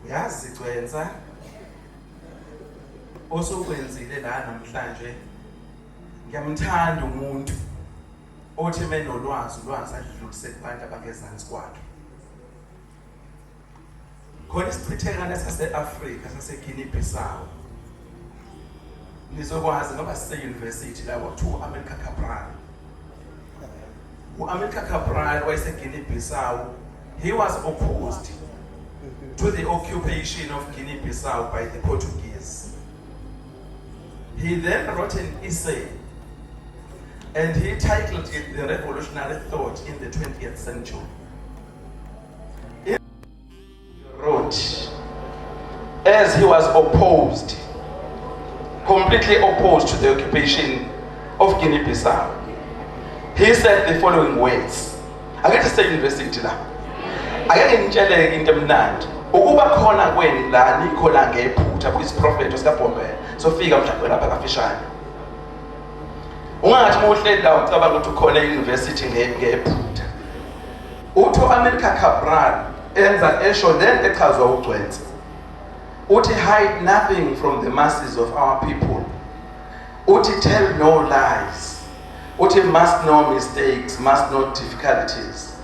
yazi Gcwensa osukwenzile la namhlanje ngiyamthanda umuntu othi menolwazi adlulise kubantu abangezansi kwakhe khona isichithekana sase-Afrika sase-Guinea-Bissau nizokwazi ngoba sise-university la kwakuthiwa u-Amilcar Cabral. U-Amilcar Cabral wayese-Guinea-Bissau, he was opposed to the occupation of Guinea-Bissau by the Portuguese. He then wrote an essay and he titled it The Revolutionary Thought in the 20th Century. He wrote, as he was completely opposed to the occupation of Guinea-Bissau, he said the following words. I get to say university la. I get ngitshele into emnandi. Ukuba khona kweni la nikhola ngephutha kuyisiprophet uSikabhombe. Sofika mhlawumbe lapha kafishane. Ungathi uhleli la ucabanga ukuthi ukhona e-university ngephutha. Uthi uAmilcar Cabral enza esho lento echazwa uGcwensa. Uthi hide nothing from the masses of our people. Uthi tell no lies. Uthi must know mistakes, must know difficulties.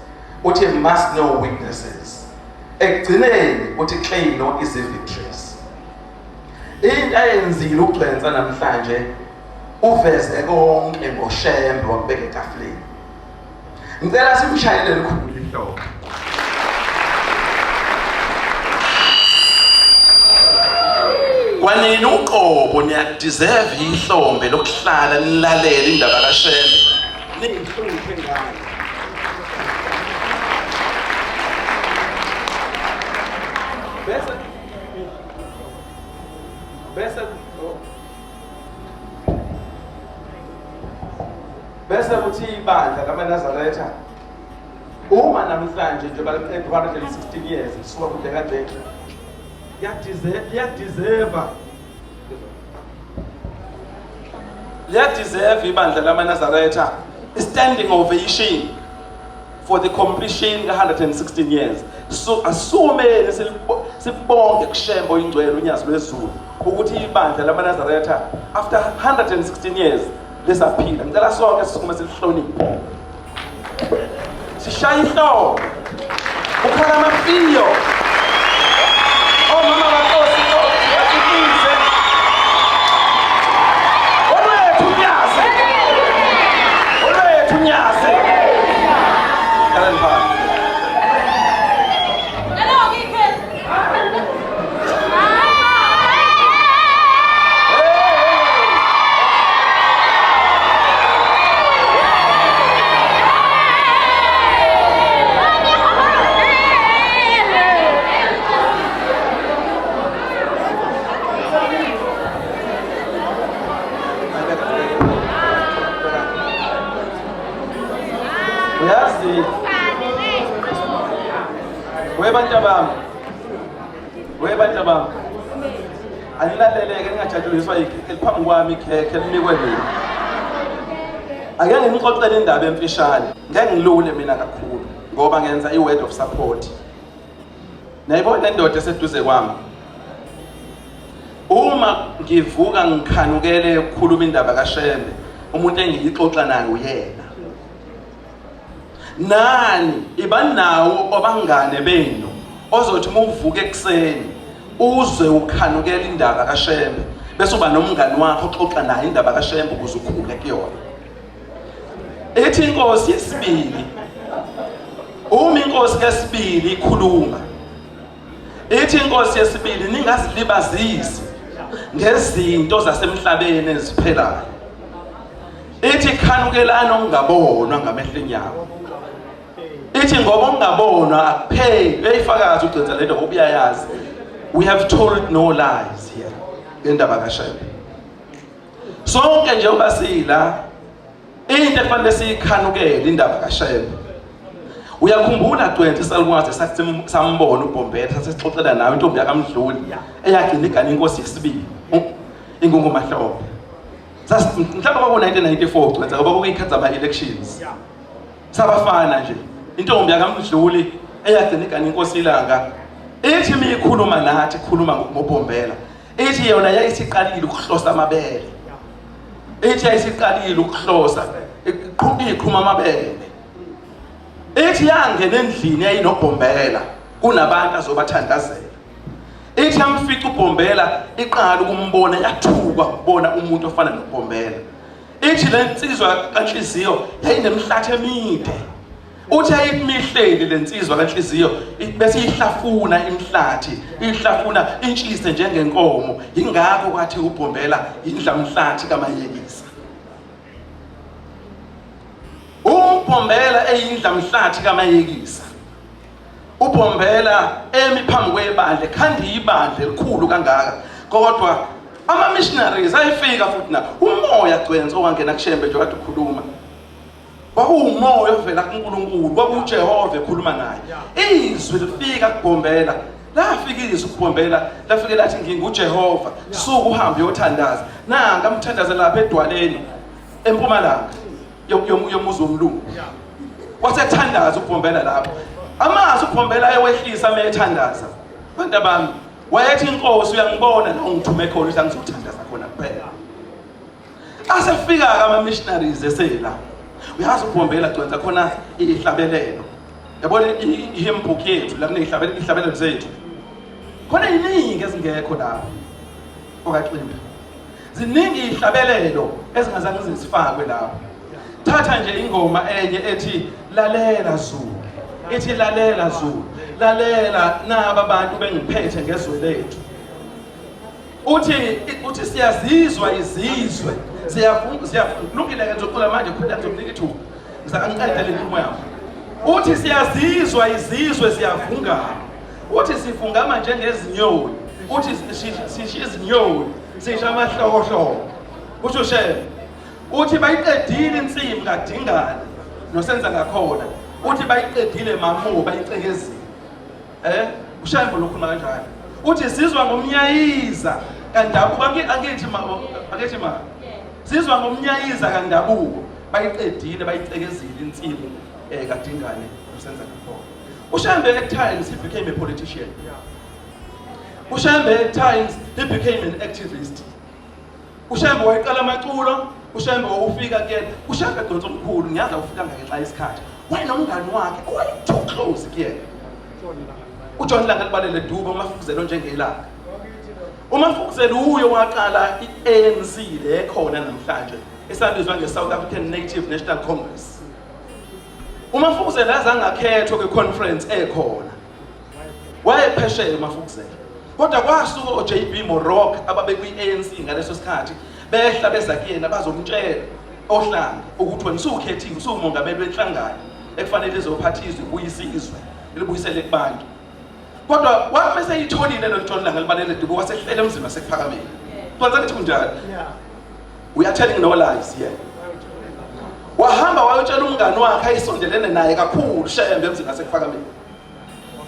Uthi must know weaknesses. Ekugcineni uthi claim no easy victories. Into ayenzile uGcwensa namhlanje uveze konke ngoshembe wakubeka etafuleni. Ngicela simshayele likhulu ihlobo. Kwanini uqobo niyadeserve ihlombe lokuhlala nilalele indaba kaShembe. Ningihluphe ngani? Bese kuthi ibandla lamaNazaretha uma namhlanje nje baliqeda 116 years suka kude kade liyadeserve ibandla lamaNazaretha standing ovation for the completion of 116 years. So asumeni sibonge kuShembe oyingcwele uNyazi lwezulu ukuthi ibandla lamaNazaretha after 116 years lesaphila. Ngicela sonke sisukume silihloniphe. Sishaya ihlobo. Ukhala amafiyo. Omama bakosi bakikize. Olwethu Nyazi. Olwethu Nyazi. Kalen phansi. Webantu bami anilaleleke ningajatshuliswa phambi kwami ikhekhe linikwe mina. Ake ngixoxele indaba emfishane. Ngeke ngilule mina kakhulu ngoba ngenza i-word of support. Nayibona indoda eseduze kwami. Uma ngivuka ngikhanukele ukukhuluma indaba kaShembe, umuntu engiyixoxa naye uyena. Nani ibanawo abangane benu ozothi uvuke ekseni uzwe ukhanukela indaba kaShembe bese uba nomngani wakho oxoxa naye indaba kaShembe ukuze ukhule kuyona. Ethi inkosi yesibili uma inkosi yesibili ikhuluma, ethi inkosi yesibili ningazilibazisi ngezinto zasemhlabeni eziphelayo. Ethi khanukelana okungabonwa ngamehlo enyama. Ithi ngoba ungabonwa akupheli uyayifakaza uGcwensa lento ngoba uyayazi. We have told no lies here ngendaba kaShembe. Sonke nje ubasila into efanele siyikhanukele indaba kaShembe. Uyakhumbula Gcwensa salukwazi sathi sambona uBombela sasixoxela nawe intombi yakaMdluli eyagcina igana inkosi yesibili ingungu Mahlobo. Mhlawumbe kwabo 1994 Gcwensa ngoba kuyikhathi ama-elections. Sabafana nje intombi yakaMdluli eyagcina igana inkosi iLanga ithi miyikhuluma nathi ikhuluma ngoBhombela ithi yona yayisiqalile ukuhlosa amabele ithi yayisiqalile ukuhlosa iqhuma amabele ithi yangena endlini yayinoBhombela kunabantu azobathandazela ithi amfica uBhombela iqala ukumbona yathuka ukubona umuntu ofana noBhombela ithi lensizwa kaNhliziyo yayinemhlathi emide uthi ayimihleli lensizwa kaNhliziyo bese ihlafuna imhlathi ihlafuna intshise njengenkomo ingakho kwathi uBhombela indlamhlathi kaMayekisa uBhombela eyindlamhlathi kaMayekisa uBhombela emi phambi kwebandla khanda ibandla elikhulu kangaka kodwa ama missionaries ayifika futhi na umoya gcwenze owangena kuShembe nje kade ukhuluma kwakuwumoya ovela kuNkulunkulu kwakuJehova ekhuluma naye izwi lifika kuBhombela lafika izwi kuBhombela lafike lathi nginguJehova suka uhambe uyothandaza nanga amthandaze lapha edwaleni eMpumalanga yomuzi womlungu wasethandaza uBhombela lapha amazi uBhombela ayewehlisa mayethandaza bantu bami wayethi inkosi uyangibona la ungithume khona ukuthi angizothandaza khona kuphela asefika ama missionaries esela uyazi uBhombela gcwenza khona ihlabelelo yabona ihymn book yethu la kunehlabelelo zethu khona iningi ezingekho lapho okaXimba ziningi ihlabelelo ezingazange zisifakwe lapho thatha nje ingoma enye ethi lalela Zulu ithi lalela Zulu lalela naba abantu bengiphethe ngezwe lethu uthi siyazizwa izizwe siyafuna ke ngizoqala manje phela ngizokunika ithuba ngizakanqedele inkulumo yami uthi siyazizwa izizwe siyavungama uthi sifungama njengezinyoni uthi sishiya izinyoni sisha amahlokohloko uthi uShembe uthi bayiqedile insimi kaDingane nosenza ngakhona uthi bayiqedile mamu bayicekezile uShembe lokhuluma kanjani uthi sizwa ngomnyayiza kandabuko angithi ma sizwa ngomnyayiza kandabuko bayiqedile bayicekezile insimi kaDingane nosenza ngakhona uShembe at times he became a politician uShembe at times he became an activist uShembe wayeqala amaculo uShembe ufika kuyena uShembe egcotha omkhulu ngiyazi ufika ngenxa yesikhathi wayenomngani wakhe owaye too close kuyena uJohn Langa Libalele Dube uMafukuzelo njengelanga uMafukuzelo uyo waqala iANC le khona namhlanje esabizwa ngeSouth African Native National Congress uMafukuzelo azange akhethwe kwiconference ekhona wayephesheya uMafukuzelo kodwa kwasuka uJB Morok ababe kwiANC ngaleso sikhathi behla beza kuyena bazomtshela ohlanga ukuthi wena usukhethiwe usumongameli wenhlangano ekufanele izophathizwe ibuyisizwe libuyisele kubantu kodwa wathi seyitholile lo John Langa Libalele Dube wasehlela emzini wasePhakameni kwenza ukuthi kunjalo we are telling no lies here wahamba wayotshela umngani wakhe ayisondelene naye kakhulu Shembe emzini wasePhakameni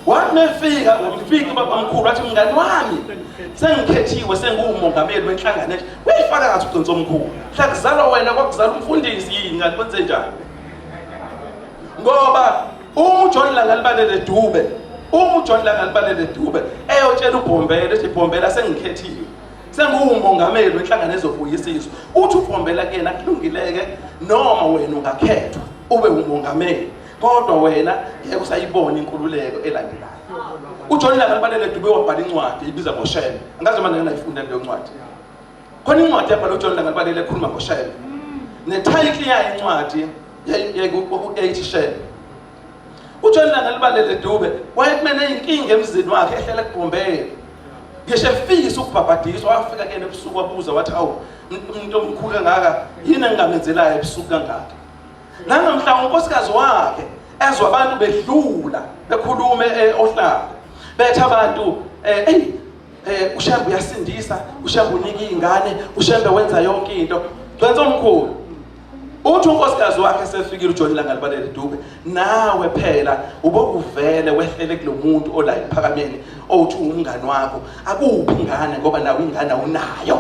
wathi nefika umfiki babamkhulu wathi mngani wami sengikhethiwe sengumongameli wenhlangano nje uyifaka kathi uGcwenso omkhulu hla kuzalwa wena kwakuzala umfundisi yini ngathi kwenze njani ngoba uJohn Langa Libalele Dube uJohn Langa Libalele Dube eyotshela uBhombela ethi Bhombela sengikhethiwe sengumongameli wenhlangano ezobuyisizwe uthi uBhombela kuyena kulungileke noma wena ungakhethwa ube umongameli kodwa wena ngeke usayibona inkululeko elandelayo uJohn Langa Libalele Dube wabhala incwadi ibiza ngoShembe angazi uma ngingayifunda leyo ncwadi khona incwadi yabhala uJohn Langa Libalele ekhuluma ngoShembe netitle yayo incwadi yayithi Shembe uJohn Langa Libalele Dube wayekumene inkinga emzini wakhe ehlela kuBhombela ngisho efisa ukubhabhadiswa wafika kene ebusuku wabuza wathi awu umuntu omkhulu kangaka yini engamenzelayo ebusuku kangaka nangamhla unkosikazi wakhe ezwa abantu bedlula bekhuluma ohlanga bethe abantu uShembe uyasindisa uShembe unika izingane uShembe wenza yonke into Gcwenso omkhulu uthi unkosikazi wakhe sefikile uJohn Langa Libalele Dube nawe phela ubokuvele wehlele kulomuntu ola ePhakameni othi umngani wakho akuphi ingane ngoba nawe ingane unayo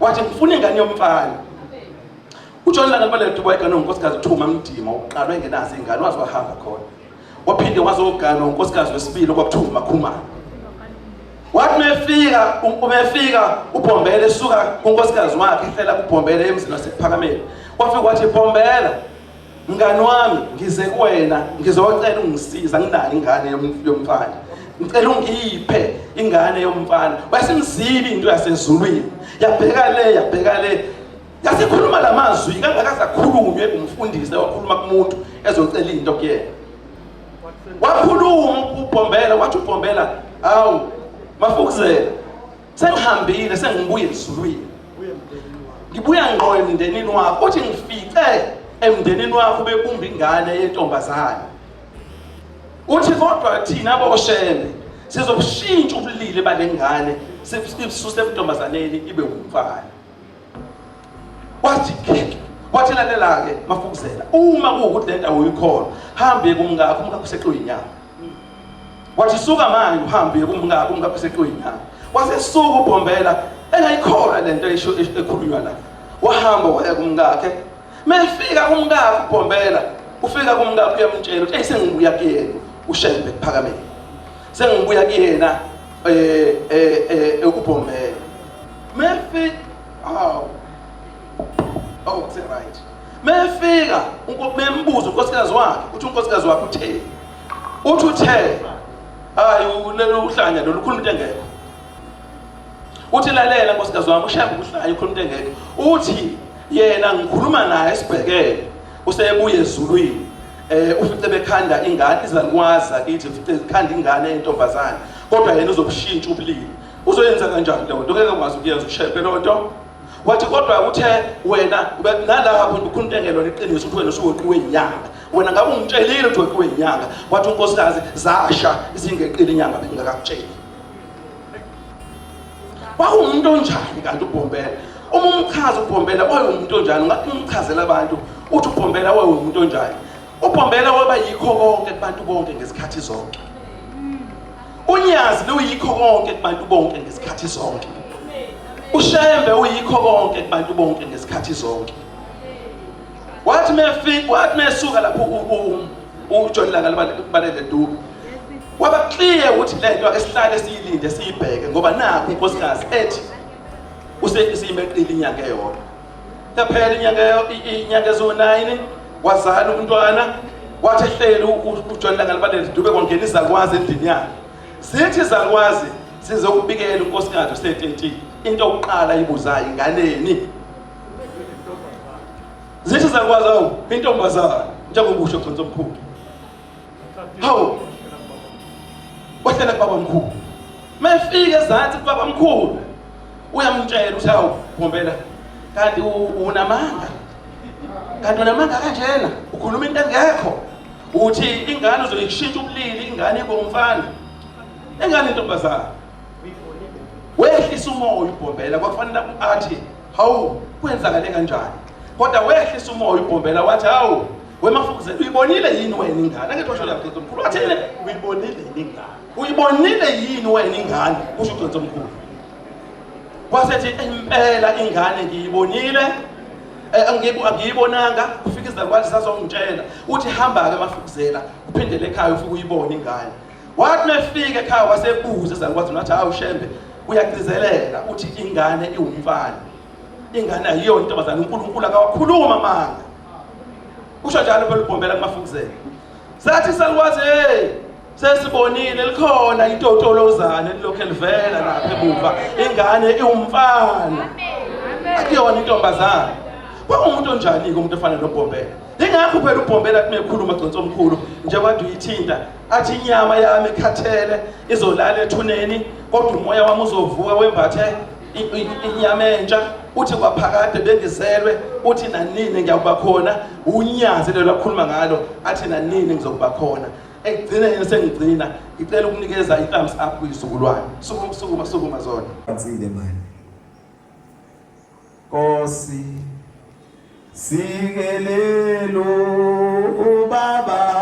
wathi ngifuna ingane yomfana uJohn Langa Libalele Dube wayekana unkosikazi uThuma Mdima uqalwe ngenazi ingane wazi wahamba khona waphinde wazoganwa unkosikazi wesibili okwakuthiwa uMakhumane. Wathi umefika uBhombela esuka kunkosikazi wakhe ehlela kuBhombela emzini wasePhakameni. Wafika wathi Bhombela, mngani wami ngize kuwena ngizocela ungisiza nginayo ingane yomfana. Ngicela ungiphe ingane yomfana. Wayesimzili into yasezulwini. Yabheka le. Yasikhuluma lamazwi kangakasakhulunywe umfundisi wakhuluma kumuntu ezocela into kuyena. Wakhuluma uBhombela wathi uBhombela, "Awu Mafukuzela, sengihambile sengibuye ezulwini. Ngibuya ngqo emndenini wakho. Uthi ngifice emndenini wakho bebumba ingane yentombazane. Uthi kodwa thina aboshembe sizobushintsha ubulili balengane sibususe entombazaneni ibe umfana." Wathi lalela ke Mafukuzela, uma kuwukuthi le ndawo uyikhona hambe kumngakho useqwinyanga. Wathi suka manje uhambe kumngakho useqwinyanga. Wasesuka uBhombela engayikhola lento ekhulunywa la. Wahamba waya kumngakhe. Mefika kumngakho uBhombela, ufika kumngakho uyamtshela uthi sengibuya kuyena uShembe ePhakameni. Sengibuya kuyena uBhombela. Mefika c'est right. Mefika membuza unkosikazi wakhe, uthi unkosikazi wakhe utheni? Uthi uthe, hayi uhlanya lo ukhuluma into engekho. Uthi lalela nkosikazi wami uShembe uhlanya ukhuluma into engekho. Uthi yena ngikhuluma naye esibhekele usebuye ezulwini. Ufice bekhanda ingane izalukwazi akithi ufice bekhanda ingane yentombazane. Kodwa yena uzobushintsha ubulili. Uzoyenza kanjani lento? Ngeke ukwazi ukuyenza uShembe lonto. Wathi kodwa uthe wena nalapho ukhuluma into engelo iqiniso uthi wena usuweqiwe inyanga. Wena ngabe ungitshelile ukuthi weqiwe inyanga. Wathi unkosikazi zasha izingeqile inyanga bengakakutsheli. Wakumuntu onjani kanti uBhombela? Uma umchaza uBhombela wayumuntu onjani? Ungathi umchazela abantu uthi uBhombela wayumuntu onjani? uBhombela waba yikho konke kubantu bonke ngesikhathi zonke. Unyazi luyikho konke kubantu bonke ngesikhathi zonke. uShembe uyikho konke kubantu bonke ngesikhathi zonke. Wathi mesuka lapho uJohn Langa balele duku. Waba clear ukuthi lento esihlale siyilinde siyibheke ngoba nakho unkosikazi ethi useyimeqile inyanga eyodwa. Yaphela inyanga zo9 wazala umntwana wathi ehlele uJohn Langa balele duku kwangena izalukwazi endini yakhe. Sithi izalukwazi sizokubikela unkosikazi use13. Into yokuqala ibuzayo inganeni. Zithi izalukwazi awu intombazana njengoba usho Xonto omkhulu. Hawu wahlala kubaba mkhulu. Mefika ezansi kubaba mkhulu uyamtshela uthi hawu Bhombela kanti unamanga. Kanti unamanga kanjena ukhuluma into engekho. Uthi ingane uzoyishintsha ubulili ingane ibe umfana. Engane intombazana. Wehlisa umoya uBhombela kwakufanele athi hawu kwenzakale kanjani. Kodwa wehlisa umoya uBhombela wathi hawu weMafukuzela uyibonile yini wena ingane? Angithi washo lapho Xonto omkhulu wathi uyibonile yini ingane? Uyibonile yini wena ingane? Usho Xonto omkhulu. Wasethi impela ingane ngiyibonile. Angiyibonanga kufika izalukwazi sazongitshela uthi hamba ke Mafukuzela uphindele ekhaya ufike uyibone ingane. Wathi mefika ekhaya wasebuza izalukwazi wathi hawu Shembe uyagcizelela uthi ingane iwumfana. Ingane ayiyo intombazana uNkulunkulu akawakhuluma manga. Usho njalo phela uBhombela kuMafukuzela. Sathi salukwazi sesibonile likhona intotolozana elokho elivela lapha emuva. Ingane iwumfana. Akuyona intombazana. Kwakumuntu onjani ke umuntu ofana noBhombela? Ingakho phela uBhombela athi mekhuluma Xonto omkhulu nje kade uyithinta athi inyama yami ekhathele izolala ethuneni kodwa umoya wami uzovuka wembathe inyama entsha. Uthi kwaphakade bengizelwe uthi nanini ngiyakuba khona. Unyazi lelo akhuluma ngalo athi nanini ngizokuba khona. Ekugcineni sengigcina icela ukunikeza i-thumbs up kuyizukulwane. Sukuma zona. Kansile manje. Nkosi sikelelo ubaba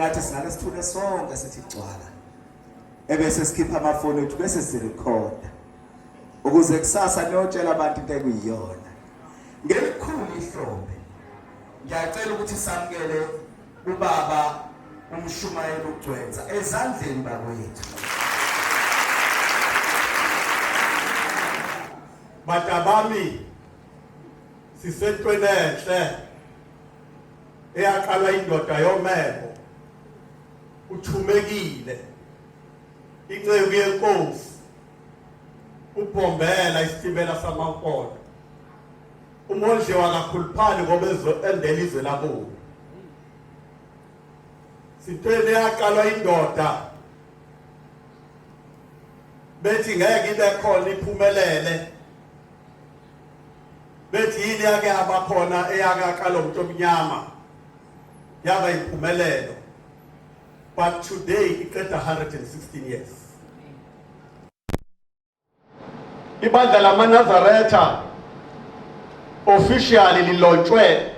ngathi singane sithule sonke sithi cwaka ebese sikhipha amafoni ethu bese sirekhoda ukuze kusasa niyotshela abantu into ekuyiyona ngelikhulu ihlombe ngiyacela ukuthi samukele ubaba umshumayeli uGcwensa ezandleni bakwethu Batabami sisentweni enhle eyaqalwa indoda yomeko uthumekile inceku yenkosi ubhombela isitibela samankolo umondle wakakhuluphani ngoba ezendela izwe labo sintweni eyaqalwa indoda bethi ngeke ibe khona iphumelele bethi yini yake abakhona eyakaqala umuntu omnyama yaba impumelelo but today iqeda 116 years ibandla lamaNazaretha officially lilonjwe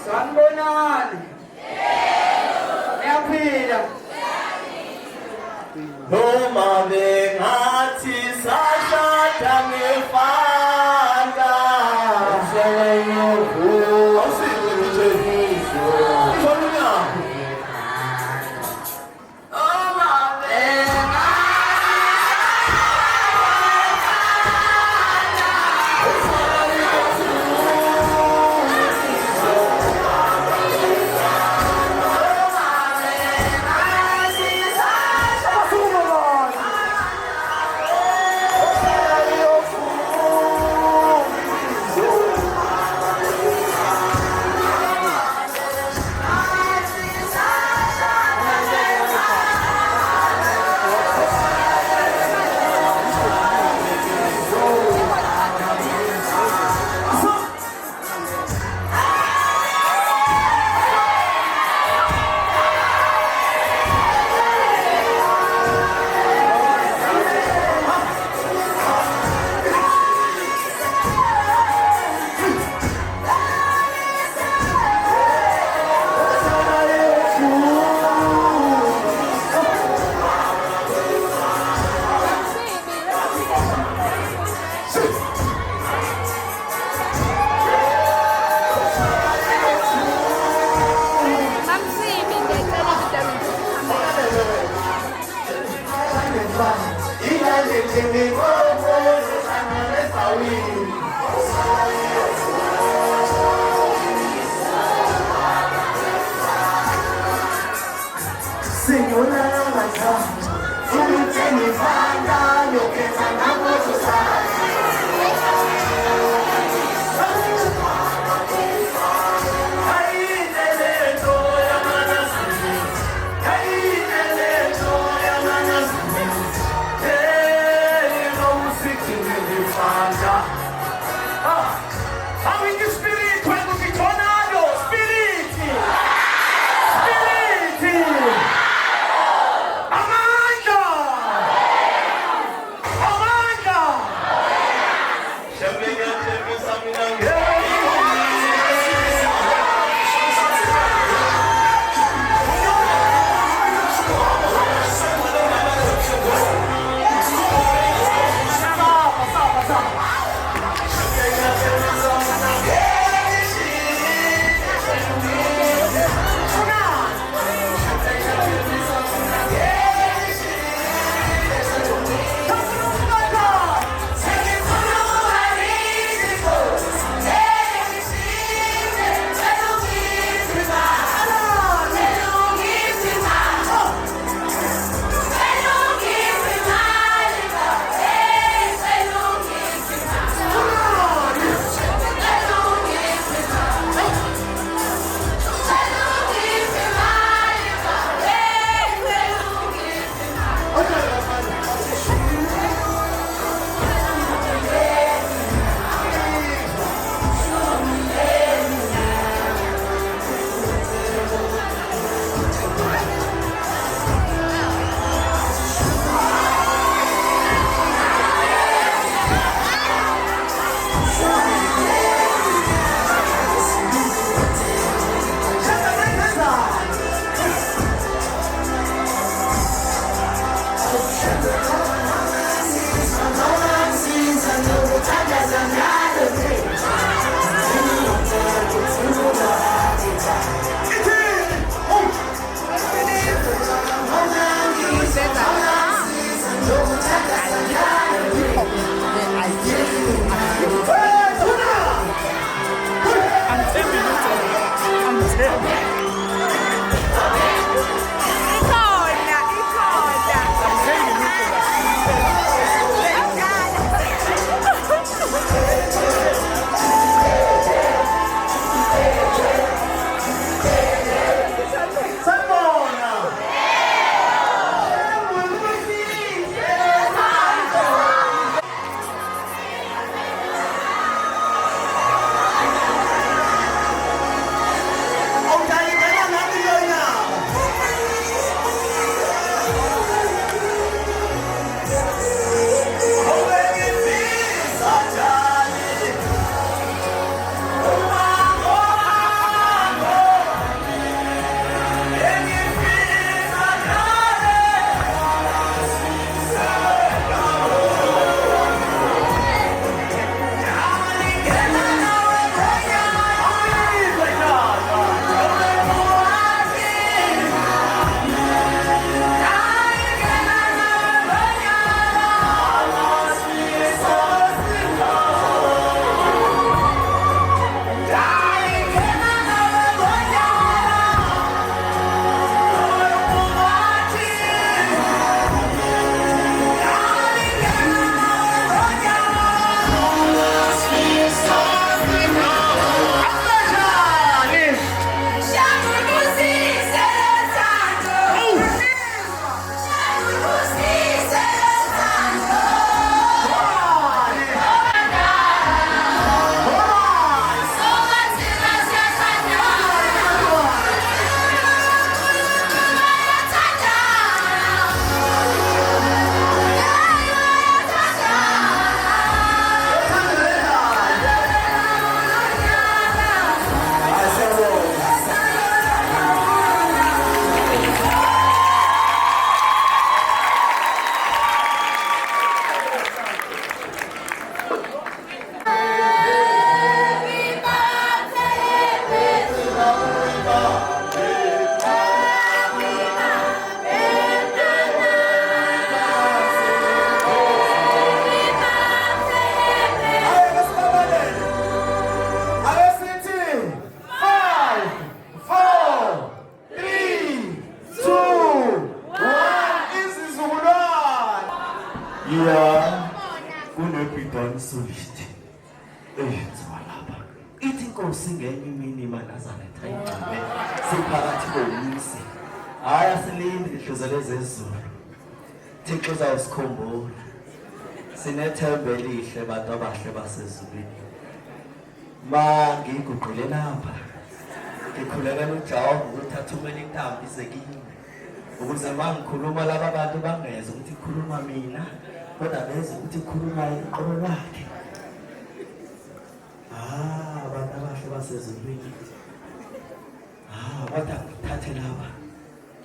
Sanibonani. Niyaphila. Noma bengathi sashada ngefanda kwenziwa lapha. Ithi inkosi ngenye imini iManazaretha ayigcine siphakathi komyisi. Hayi asilindi ihluzele zezulu. Thixo uzawusikhumbula. Sinethemba elihle bantu abahle basezulwini. Ma ngiguqule lapha. Ngikhulekela uJehova ukuthi athumele intambo izekini. Ukuze mangikhuluma laba bantu bangeze ukuthi ikhuluma mina, kodwa beze ukuthi ikhuluma iqolo lakhe. Abantu abahle basezulwini. Kodwa ngithathe laba.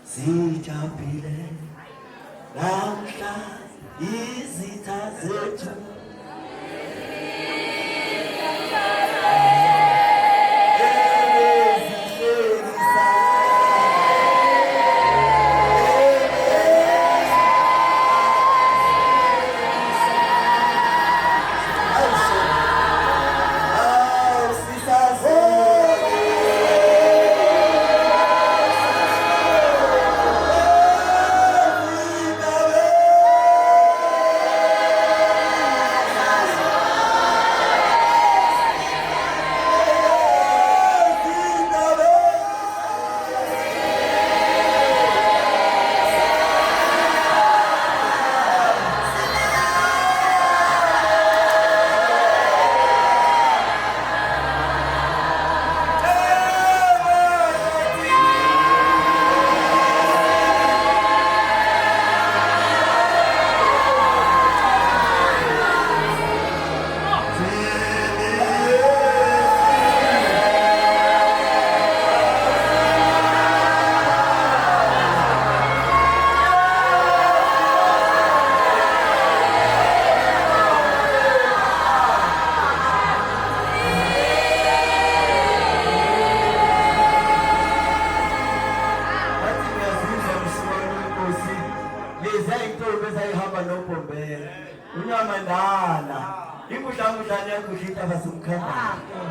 Sijabulile namhla izitha zethu.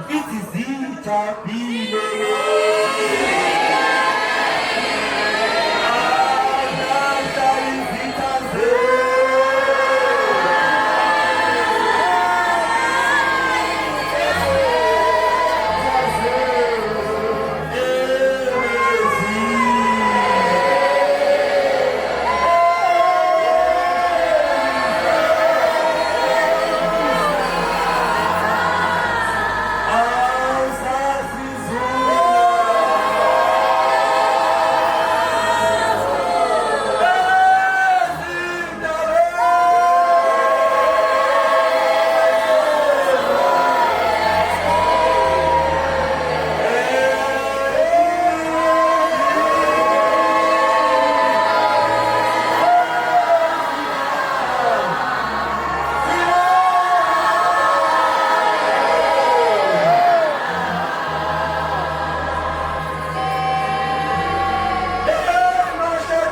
Ithi zijabulile